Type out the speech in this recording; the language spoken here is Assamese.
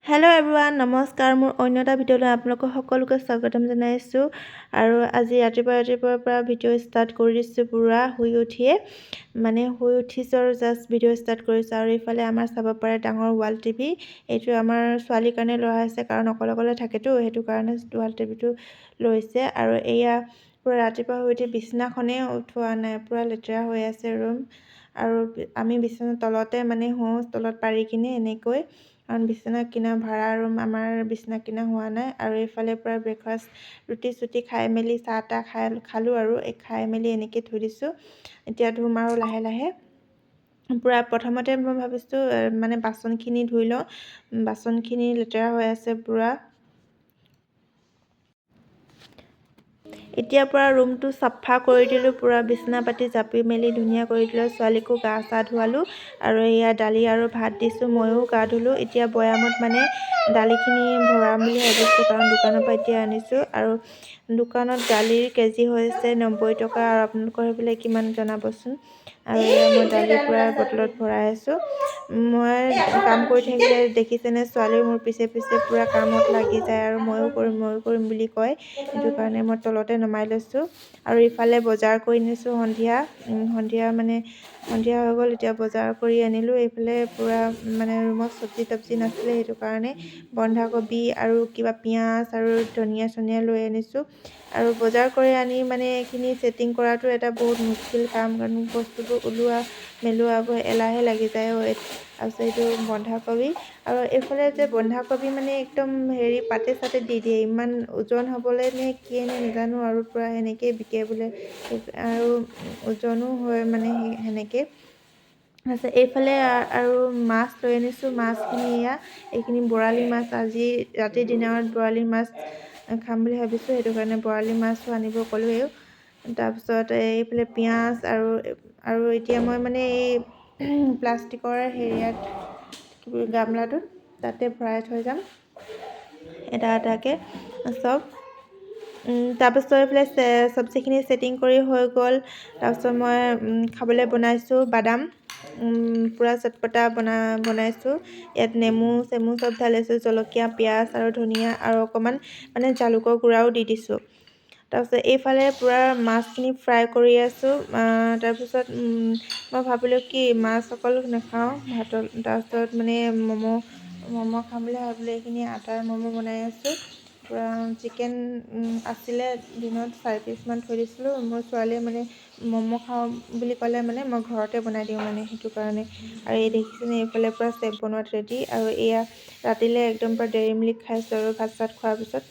হেল্ল' এভৰিৱান, নমস্কাৰ। মোৰ অন্য এটা ভিডিঅ'লৈ আপোনালোকক সকলোকে স্বাগতম জনাইছোঁ। আৰু আজি ৰাতিপুৱাৰ পৰা ভিডিঅ' ষ্টাৰ্ট কৰি দিছোঁ। পুৰা শুই উঠিছোঁ আৰু জাষ্ট ভিডিঅ' ষ্টাৰ্ট কৰিছোঁ। আৰু এইফালে আমাৰ চাব পাৰে ডাঙৰ ৱাল টিভি। এইটো আমাৰ ছোৱালীৰ কাৰণে লোৱা হৈছে, কাৰণ অকলে থাকেতো, সেইটো কাৰণে ৱাল টিভিটো লৈছে। আৰু এয়া পুৰা ৰাতিপুৱা শুই উঠি বিছনাখনেই উঠোৱা নাই, পুৰা লেতেৰা হৈ আছে ৰুম। আৰু আমি বিছনাৰ তলতে শুওঁ, তলত পাৰি কিনে এনেকৈ, কাৰণ বিছনা কিনা ভাড়া ৰুম, আমাৰ বিছনা কিনা হোৱা নাই। আৰু এইফালে পৰা ব্ৰেকফাষ্ট ৰুটি খাই মেলি চাহ তাহ খালোঁ আৰু খাই মেলি এনেকৈ থৈ দিছোঁ। এতিয়া ধুম আৰু লাহে পূৰা প্ৰথমতে মই ভাবিছোঁ বাচনখিনি ধুই লওঁ, বাচনখিনি লেতেৰা হৈ আছে পূৰা। এতিয়া পৰা ৰুমটো চাফা কৰি দিলোঁ, পূৰা বিছনা পাতি জাপি মেলি ধুনীয়া কৰি দিলোঁ। ছোৱালীকো গা চা ধুৱালোঁ আৰু এয়া দালি আৰু ভাত দিছোঁ, ময়ো গা ধুলোঁ। এতিয়া বৈয়ামত দালিখিনি ভৰাম বুলি ভাবিছোঁ, কাৰণ দোকানৰ পৰা এতিয়া আনিছোঁ। আৰু দোকানত দালিৰ কেজি হৈছে 90 টকা, আৰু আপোনালোকৰ সেইফালে কিমান জনাবচোন। আৰু এয়া মই দালি পূৰা বটলত ভৰাই আছোঁ। মই কাম কৰি থাকিলে দেখিছেনে, ছোৱালী মোৰ পিছে পূৰা কামত লাগি যায়, আৰু ময়ো কৰিম বুলি কয়। সেইটো কাৰণে মই তলতে নমাই লৈছোঁ। আৰু ইফালে বজাৰ কৰি নিছোঁ সন্ধিয়া হৈ গ'ল। এতিয়া বজাৰ কৰি আনিলোঁ। এইফালে পূৰা ৰুমত চব্জি নাছিলে, সেইটো কাৰণে বন্ধাকবি আৰু কিবা পিঁয়াজ আৰু ধনিয়া চনিয়া লৈ আনিছোঁ। আৰু বজাৰ কৰি আনি এইখিনি ছেটিং কৰাটো এটা বহুত মুস্কিল কাম, কাৰণ বস্তুবোৰ ওলোৱা মেলোৱা এলাহে লাগি যায়। তাৰপিছত এইটো বন্ধাকবি, আৰু এইফালে যে বন্ধাকবি একদম পাতে চাতে দি দিয়ে, ইমান ওজন হ'বলৈ নে কিয়ে নে নাজানো, আৰু পূৰা সেনেকৈয়ে বিকে বোলে, আৰু ওজনো হয় সেনেকৈ। তাৰপিছত এইফালে আৰু মাছ লৈ আনিছোঁ। মাছখিনি এইখিনি বৰালি মাছ, আজি ৰাতিৰ ডিনাৰত বৰালি মাছ খাম বুলি ভাবিছোঁ, সেইটো কাৰণে বৰালি মাছো আনিব ক'লোৱেই। তাৰপিছত এইফালে পিঁয়াজ আৰু এতিয়া মই এই প্লাষ্টিকৰ গামলাটোত তাতে ভৰাই থৈ যাম এটাকৈ চব। তাৰপিছত এইফালে চব্জিখিনি ছেটিং কৰি হৈ গ'ল। তাৰপিছত মই খাবলৈ বনাইছোঁ বাদাম, পূৰা চটপটা বনাইছোঁ। ইয়াত নেমু চেমু চব ঢালিছোঁ, জলকীয়া পিঁয়াজ আৰু ধনিয়া, আৰু অকণমান জালুকৰ গুড়াও দি দিছোঁ। তাৰপিছত এইফালে পূৰা মাছখিনি ফ্ৰাই কৰি আছোঁ। তাৰপিছত মই ভাবিলোঁ কি মাছ অকল নাখাওঁ ভাতৰ, তাৰপিছত ম'ম' খাম বুলি ভাবিলোঁ। এইখিনি আটাৰ ম'ম' বনাই আছোঁ। পূৰা চিকেন আছিলে দিনত 4 পিচমান থৈ দিছিলোঁ। মোৰ ছোৱালীয়ে ম'ম' খাওঁ বুলি ক'লে মই ঘৰতে বনাই দিওঁ সেইটো কাৰণে। আৰু এই দেখিছেনে, এইফালে পূৰা চেপ বনোৱাত ৰেডি। আৰু এয়া ৰাতিলৈ একদম পূৰা দেৰি মিল্ক খাইছোঁ আৰু ভাত চাত খোৱাৰ পিছত।